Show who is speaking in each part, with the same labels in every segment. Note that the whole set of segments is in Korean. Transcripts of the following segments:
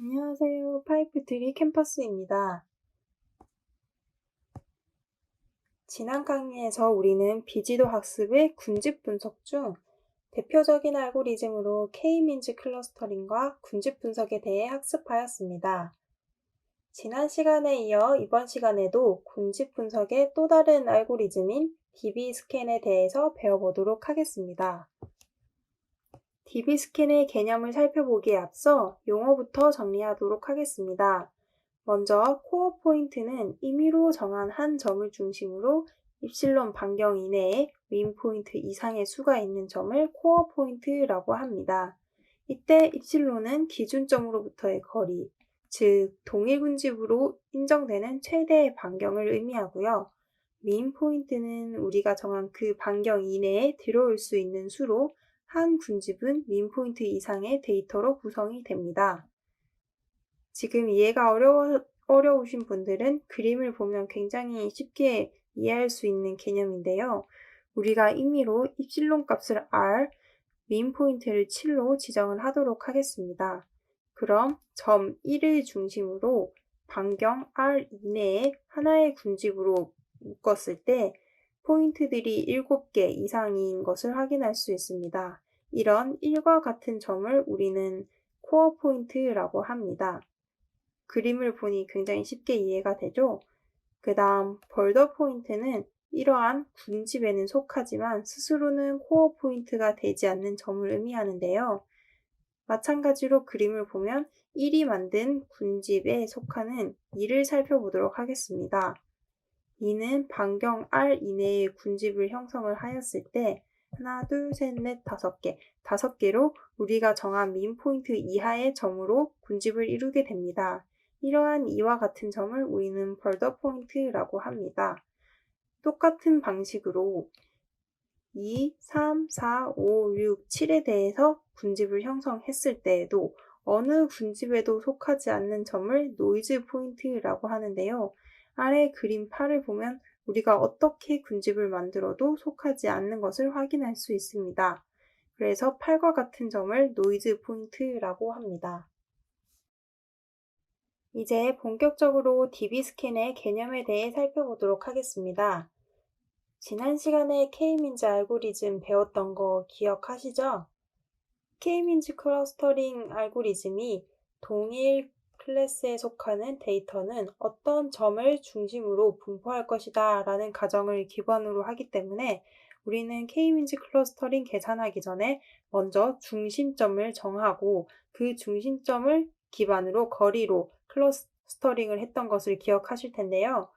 Speaker 1: 안녕하세요. 파이프트리 캠퍼스입니다. 지난 강의에서 우리는 비지도 학습의 군집 분석 중 대표적인 알고리즘으로 K-민즈 클러스터링과 군집 분석에 대해 학습하였습니다. 지난 시간에 이어 이번 시간에도 군집 분석의 또 다른 알고리즘인 DB스캔에 대해서 배워보도록 하겠습니다. DB스캔의 개념을 살펴보기에 앞서 용어부터 정리하도록 하겠습니다. 먼저 코어 포인트는 임의로 정한 한 점을 중심으로 입실론 반경 이내에 민 포인트 이상의 수가 있는 점을 코어 포인트라고 합니다. 이때 입실론은 기준점으로부터의 거리, 즉 동일 군집으로 인정되는 최대의 반경을 의미하고요. 민 포인트는 우리가 정한 그 반경 이내에 들어올 수 있는 수로 한 군집은 민 포인트 이상의 데이터로 구성이 됩니다. 지금 이해가 어려우신 분들은 그림을 보면 굉장히 쉽게 이해할 수 있는 개념인데요. 우리가 임의로 입실론 값을 R, 민 포인트를 7로 지정을 하도록 하겠습니다. 그럼 점 1을 중심으로 반경 R 이내에 하나의 군집으로 묶었을 때 포인트들이 7개 이상인 것을 확인할 수 있습니다. 이런 1과 같은 점을 우리는 코어 포인트라고 합니다. 그림을 보니 굉장히 쉽게 이해가 되죠? 그 다음 벌더 포인트는 이러한 군집에는 속하지만 스스로는 코어 포인트가 되지 않는 점을 의미하는데요. 마찬가지로 그림을 보면 1이 만든 군집에 속하는 2를 살펴보도록 하겠습니다. 2는 반경 R 이내의 군집을 형성을 하였을 때 하나, 둘, 셋, 넷, 5개, 5개로 우리가 정한 민 포인트 이하의 점으로 군집을 이루게 됩니다. 이러한 이와 같은 점을 우리는 벌더 포인트라고 합니다. 똑같은 방식으로 2, 3, 4, 5, 6, 7에 대해서 군집을 형성했을 때에도 어느 군집에도 속하지 않는 점을 노이즈 포인트라고 하는데요. 아래 그림 8을 보면 우리가 어떻게 군집을 만들어도 속하지 않는 것을 확인할 수 있습니다. 그래서 8과 같은 점을 노이즈 포인트라고 합니다. 이제 본격적으로 DB스캔의 개념에 대해 살펴보도록 하겠습니다. 지난 시간에 K-민즈 알고리즘 배웠던 거 기억하시죠? K-민즈 클러스터링 알고리즘이 동일 클래스에 속하는 데이터는 어떤 점을 중심으로 분포할 것이다 라는 가정을 기반으로 하기 때문에 우리는 K-민즈 클러스터링 계산하기 전에 먼저 중심점을 정하고 그 중심점을 기반으로 거리로 클러스터링을 했던 것을 기억하실 텐데요.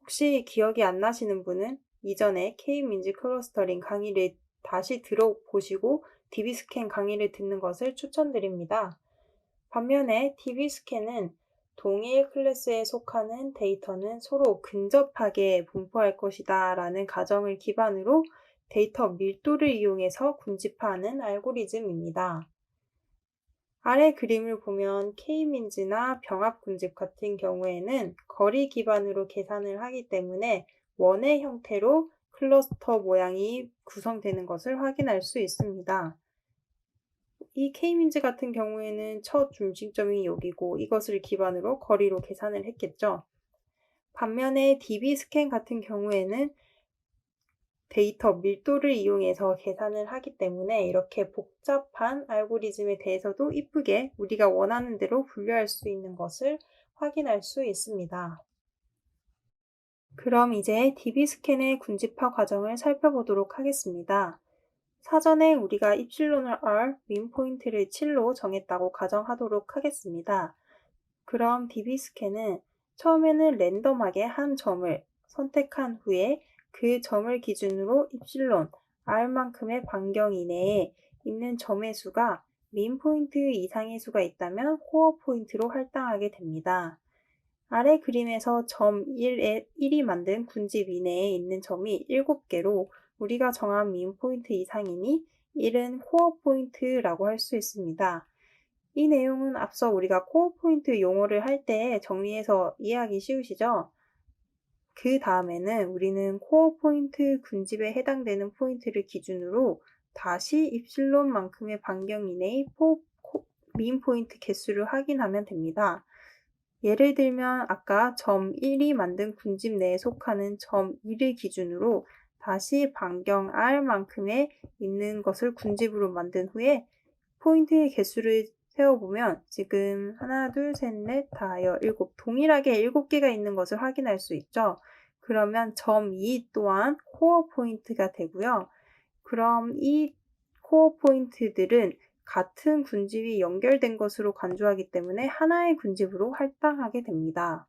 Speaker 1: 혹시 기억이 안 나시는 분은 이전에 K-민즈 클러스터링 강의를 다시 들어보시고 DB스캔 강의를 듣는 것을 추천드립니다. 반면에 DB스캔은 동일 클래스에 속하는 데이터는 서로 근접하게 분포할 것이다 라는 가정을 기반으로 데이터 밀도를 이용해서 군집하는 알고리즘입니다. 아래 그림을 보면 K-민즈나 병합 군집 같은 경우에는 거리 기반으로 계산을 하기 때문에 원의 형태로 클러스터 모양이 구성되는 것을 확인할 수 있습니다. 이 K-민즈 같은 경우에는 첫 중심점이 여기고 이것을 기반으로 거리로 계산을 했겠죠. 반면에 DB스캔 같은 경우에는 데이터 밀도를 이용해서 계산을 하기 때문에 이렇게 복잡한 알고리즘에 대해서도 이쁘게 우리가 원하는 대로 분류할 수 있는 것을 확인할 수 있습니다. 그럼 이제 DB스캔의 군집화 과정을 살펴보도록 하겠습니다. 사전에 우리가 입실론을 R, 민 포인트를 7로 정했다고 가정하도록 하겠습니다. 그럼 DB스캔은 처음에는 랜덤하게 한 점을 선택한 후에 그 점을 기준으로 입실론 R만큼의 반경 이내에 있는 점의 수가 민 포인트 이상의 수가 있다면 코어 포인트로 할당하게 됩니다. 아래 그림에서 점 1이 만든 군집 이내에 있는 점이 7개로 우리가 정한 민 포인트 이상이니 1은 코어 포인트라고 할 수 있습니다. 이 내용은 앞서 우리가 코어 포인트 용어를 할 때 정리해서 이해하기 쉬우시죠? 그 다음에는 우리는 코어 포인트 군집에 해당되는 포인트를 기준으로 다시 입실론만큼의 반경 이내의 민 포인트 개수를 확인하면 됩니다. 예를 들면 아까 점 1이 만든 군집 내에 속하는 점 2를 기준으로 다시 반경 R만큼의 있는 것을 군집으로 만든 후에 포인트의 개수를 세어보면 지금 하나, 둘, 셋, 넷, 다, 여, 일곱 동일하게 7개가 있는 것을 확인할 수 있죠. 그러면 점 2 또한 코어 포인트가 되고요. 그럼 이 코어 포인트들은 같은 군집이 연결된 것으로 간주하기 때문에 하나의 군집으로 할당하게 됩니다.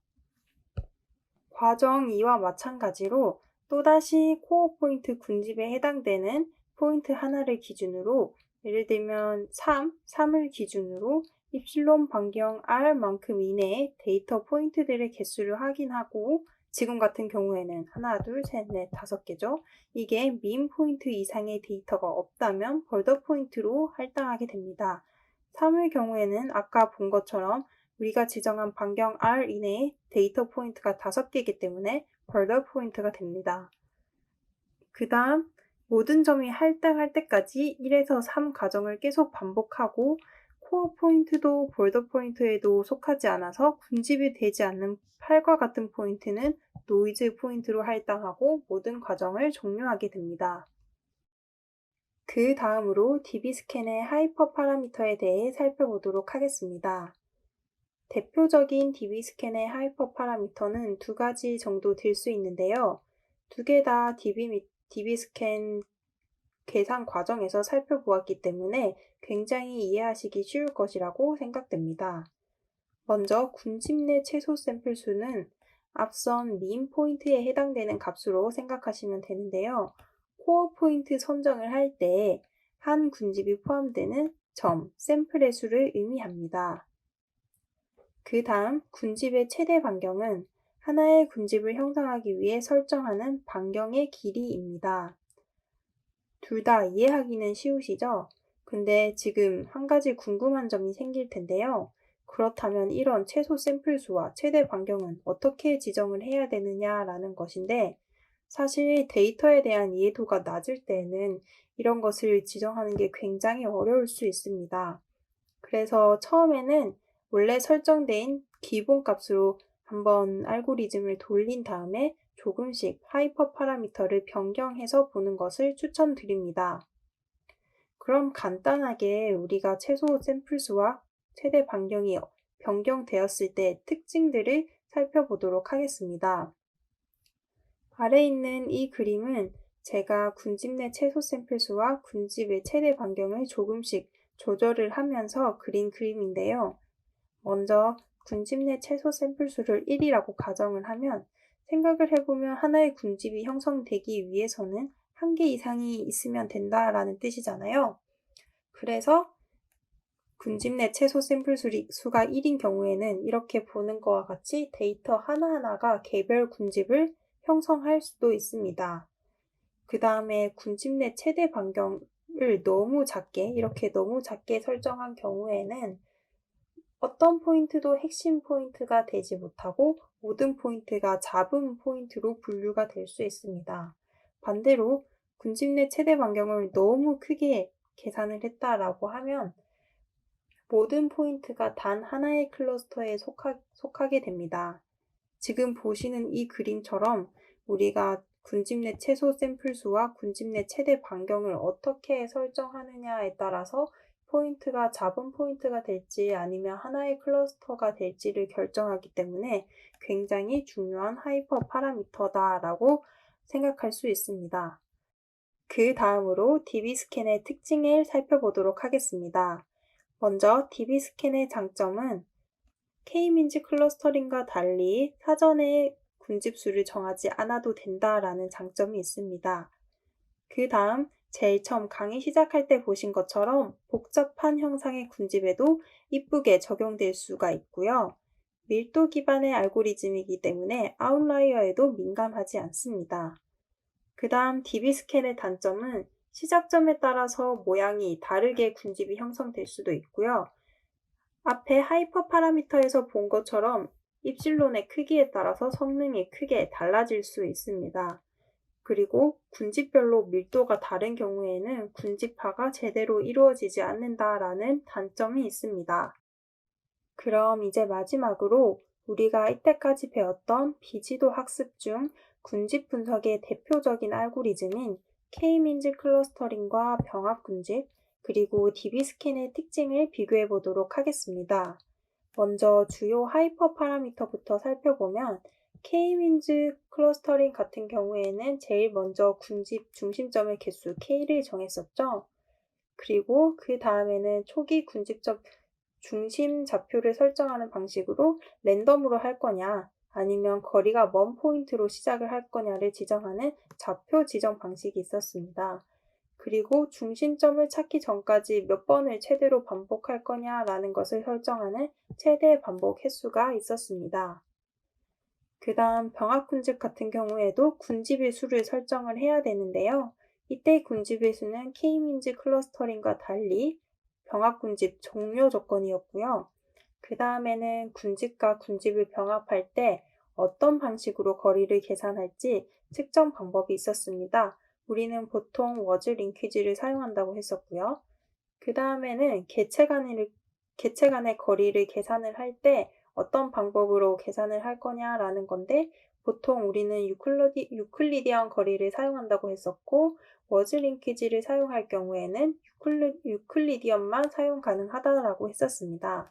Speaker 1: 과정 2와 마찬가지로 또다시 코어 포인트 군집에 해당되는 포인트 하나를 기준으로 예를 들면 3을 기준으로 입실론 반경 R만큼 이내의 데이터 포인트들의 개수를 확인하고 지금 같은 경우에는 하나, 둘, 셋, 넷, 5개죠. 이게 민 포인트 이상의 데이터가 없다면 벌더 포인트로 할당하게 됩니다. 3의 경우에는 아까 본 것처럼 우리가 지정한 반경 R 이내에 데이터 포인트가 5개이기 때문에 벌더 포인트가 됩니다. 그 다음 모든 점이 할당할 때까지 1에서 3 과정을 계속 반복하고 코어 포인트도 볼더 포인트에도 속하지 않아서 군집이 되지 않는 8과 같은 포인트는 노이즈 포인트로 할당하고 모든 과정을 종료하게 됩니다. 그 다음으로 DB스캔의 하이퍼 파라미터에 대해 살펴보도록 하겠습니다. 대표적인 DB스캔의 하이퍼 파라미터는 2가지 정도 될 수 있는데요. 2개 다 DB스캔 계산 과정에서 살펴보았기 때문에 굉장히 이해하시기 쉬울 것이라고 생각됩니다. 먼저 군집 내 최소 샘플 수는 앞선 민 포인트에 해당되는 값으로 생각하시면 되는데요. 코어 포인트 선정을 할 때 한 군집이 포함되는 점, 샘플의 수를 의미합니다. 그 다음 군집의 최대 반경은 하나의 군집을 형성하기 위해 설정하는 반경의 길이입니다. 둘 다 이해하기는 쉬우시죠? 근데 지금 한 가지 궁금한 점이 생길 텐데요. 그렇다면 이런 최소 샘플 수와 최대 반경은 어떻게 지정을 해야 되느냐라는 것인데 사실 데이터에 대한 이해도가 낮을 때에는 이런 것을 지정하는 게 굉장히 어려울 수 있습니다. 그래서 처음에는 원래 설정된 기본값으로 한번 알고리즘을 돌린 다음에 조금씩 하이퍼 파라미터를 변경해서 보는 것을 추천드립니다. 그럼 간단하게 우리가 최소 샘플 수와 최대 반경이 변경되었을 때 특징들을 살펴보도록 하겠습니다. 아래 있는 이 그림은 제가 군집 내 최소 샘플 수와 군집의 최대 반경을 조금씩 조절을 하면서 그린 그림인데요. 먼저 군집 내 최소 샘플 수를 1이라고 가정을 하면 생각을 해보면 하나의 군집이 형성되기 위해서는 1개 이상이 있으면 된다라는 뜻이잖아요. 그래서 군집 내 최소 샘플 수가 1인 경우에는 이렇게 보는 것과 같이 데이터 하나하나가 개별 군집을 형성할 수도 있습니다. 그 다음에 군집 내 최대 반경을 이렇게 너무 작게 설정한 경우에는 어떤 포인트도 핵심 포인트가 되지 못하고 모든 포인트가 잡음 포인트로 분류가 될 수 있습니다. 반대로 군집 내 최대 반경을 너무 크게 계산을 했다라고 하면 모든 포인트가 단 하나의 클러스터에 속하게 됩니다. 지금 보시는 이 그림처럼 우리가 군집 내 최소 샘플 수와 군집 내 최대 반경을 어떻게 설정하느냐에 따라서 포인트가 잡음 포인트가 될지 아니면 하나의 클러스터가 될지를 결정하기 때문에 굉장히 중요한 하이퍼 파라미터다라고 생각할 수 있습니다. 그 다음으로 DB스캔의 특징을 살펴보도록 하겠습니다. 먼저 DB스캔의 장점은 K-민즈 클러스터링과 달리 사전에 군집수를 정하지 않아도 된다라는 장점이 있습니다. 그 다음 제일 처음 강의 시작할 때 보신 것처럼 복잡한 형상의 군집에도 이쁘게 적용될 수가 있고요. 밀도 기반의 알고리즘이기 때문에 아웃라이어에도 민감하지 않습니다. 그 다음 DB스캔의 단점은 시작점에 따라서 모양이 다르게 군집이 형성될 수도 있고요. 앞에 하이퍼 파라미터에서 본 것처럼 입실론의 크기에 따라서 성능이 크게 달라질 수 있습니다. 그리고 군집별로 밀도가 다른 경우에는 군집화가 제대로 이루어지지 않는다라는 단점이 있습니다. 그럼 이제 마지막으로 우리가 이때까지 배웠던 비지도 학습 중 군집 분석의 대표적인 알고리즘인 K-민즈 클러스터링과 병합 군집, 그리고 DB스캔의 특징을 비교해 보도록 하겠습니다. 먼저 주요 하이퍼 파라미터부터 살펴보면 K-민즈 클러스터링 같은 경우에는 제일 먼저 군집 중심점의 개수 K를 정했었죠. 그리고 그 다음에는 초기 군집점 중심 좌표를 설정하는 방식으로 랜덤으로 할 거냐, 아니면 거리가 먼 포인트로 시작을 할 거냐를 지정하는 좌표 지정 방식이 있었습니다. 그리고 중심점을 찾기 전까지 몇 번을 최대로 반복할 거냐라는 것을 설정하는 최대 반복 횟수가 있었습니다. 그 다음 병합 군집 같은 경우에도 군집의 수를 설정을 해야 되는데요. 이때 군집의 수는 K-민즈 클러스터링과 달리 병합 군집 종료 조건이었고요. 그 다음에는 군집과 군집을 병합할 때 어떤 방식으로 거리를 계산할지 측정 방법이 있었습니다. 우리는 보통 워즈 링키지를 사용한다고 했었고요. 그 다음에는 개체 간의 거리를 계산을 할 때 어떤 방법으로 계산을 할 거냐라는 건데, 보통 우리는 유클리디안 거리를 사용한다고 했었고, 워즈 링키지를 사용할 경우에는 유클리디언만 사용 가능하다라고 했었습니다.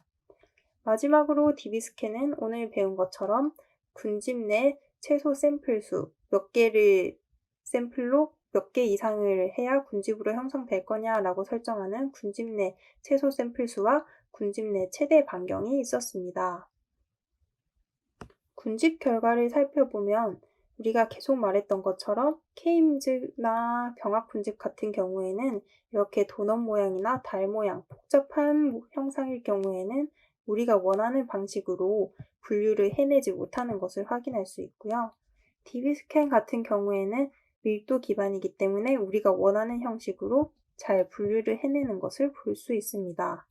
Speaker 1: 마지막으로 DB스캔은 오늘 배운 것처럼 군집 내 최소 샘플수 몇 개를 샘플로 몇 개 이상을 해야 군집으로 형성될 거냐라고 설정하는 군집 내 최소 샘플수와 군집 내 최대 반경이 있었습니다. 군집 결과를 살펴보면 우리가 계속 말했던 것처럼 K민즈나 병합 군집 같은 경우에는 이렇게 도넛 모양이나 달 모양, 복잡한 형상일 경우에는 우리가 원하는 방식으로 분류를 해내지 못하는 것을 확인할 수 있고요. DB스캔 같은 경우에는 밀도 기반이기 때문에 우리가 원하는 형식으로 잘 분류를 해내는 것을 볼 수 있습니다.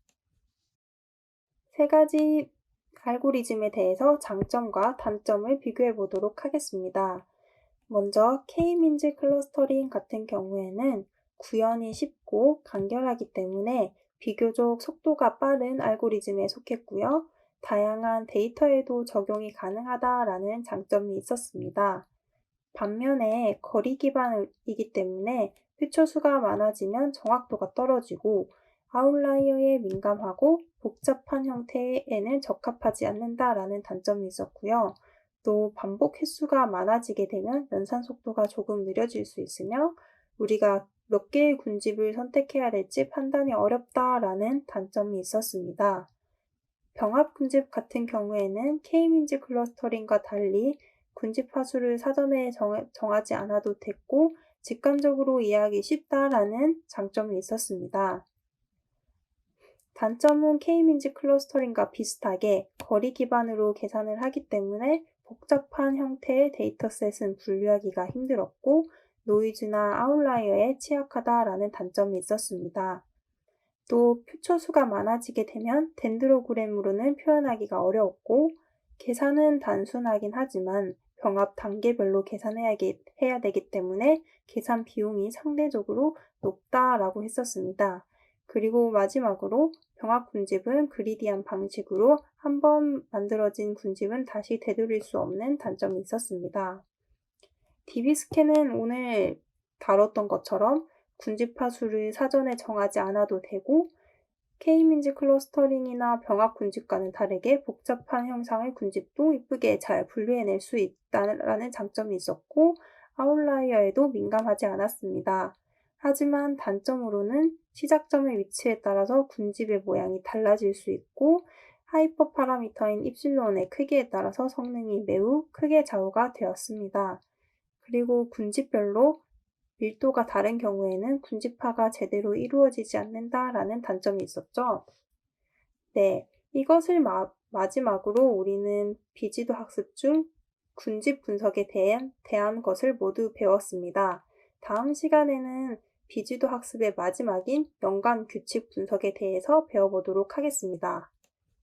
Speaker 1: 세 가지 알고리즘에 대해서 장점과 단점을 비교해 보도록 하겠습니다. 먼저 K-민즈 클러스터링 같은 경우에는 구현이 쉽고 간결하기 때문에 비교적 속도가 빠른 알고리즘에 속했고요. 다양한 데이터에도 적용이 가능하다라는 장점이 있었습니다. 반면에 거리 기반이기 때문에 퓨처수가 많아지면 정확도가 떨어지고 아웃라이어에 민감하고 복잡한 형태에는 적합하지 않는다라는 단점이 있었고요. 또 반복 횟수가 많아지게 되면 연산 속도가 조금 느려질 수 있으며 우리가 몇 개의 군집을 선택해야 될지 판단이 어렵다라는 단점이 있었습니다. 병합 군집 같은 경우에는 K-민즈 클러스터링과 달리 군집 화수를 사전에 정하지 않아도 됐고 직관적으로 이해하기 쉽다라는 장점이 있었습니다. 단점은 K-민즈 클러스터링과 비슷하게 거리 기반으로 계산을 하기 때문에 복잡한 형태의 데이터셋은 분류하기가 힘들었고 노이즈나 아웃라이어에 취약하다라는 단점이 있었습니다. 또 퓨처수가 많아지게 되면 덴드로그램으로는 표현하기가 어려웠고 계산은 단순하긴 하지만 병합 단계별로 계산해야 되기 때문에 계산 비용이 상대적으로 높다라고 했었습니다. 그리고 마지막으로 병합 군집은 그리디한 방식으로 한번 만들어진 군집은 다시 되돌릴 수 없는 단점이 있었습니다. DB스캔은 오늘 다뤘던 것처럼 군집화 수를 사전에 정하지 않아도 되고 K-민즈 클러스터링이나 병합 군집과는 다르게 복잡한 형상의 군집도 이쁘게 잘 분류해낼 수 있다는 장점이 있었고 아웃라이어에도 민감하지 않았습니다. 하지만 단점으로는 시작점의 위치에 따라서 군집의 모양이 달라질 수 있고 하이퍼 파라미터인 입실론의 크기에 따라서 성능이 매우 크게 좌우가 되었습니다. 그리고 군집별로 밀도가 다른 경우에는 군집화가 제대로 이루어지지 않는다라는 단점이 있었죠. 네, 이것을 마지막으로 우리는 비지도 학습 중 군집 분석에 대한 것을 모두 배웠습니다. 다음 시간에는 비지도 학습의 마지막인 연관 규칙 분석에 대해서 배워보도록 하겠습니다.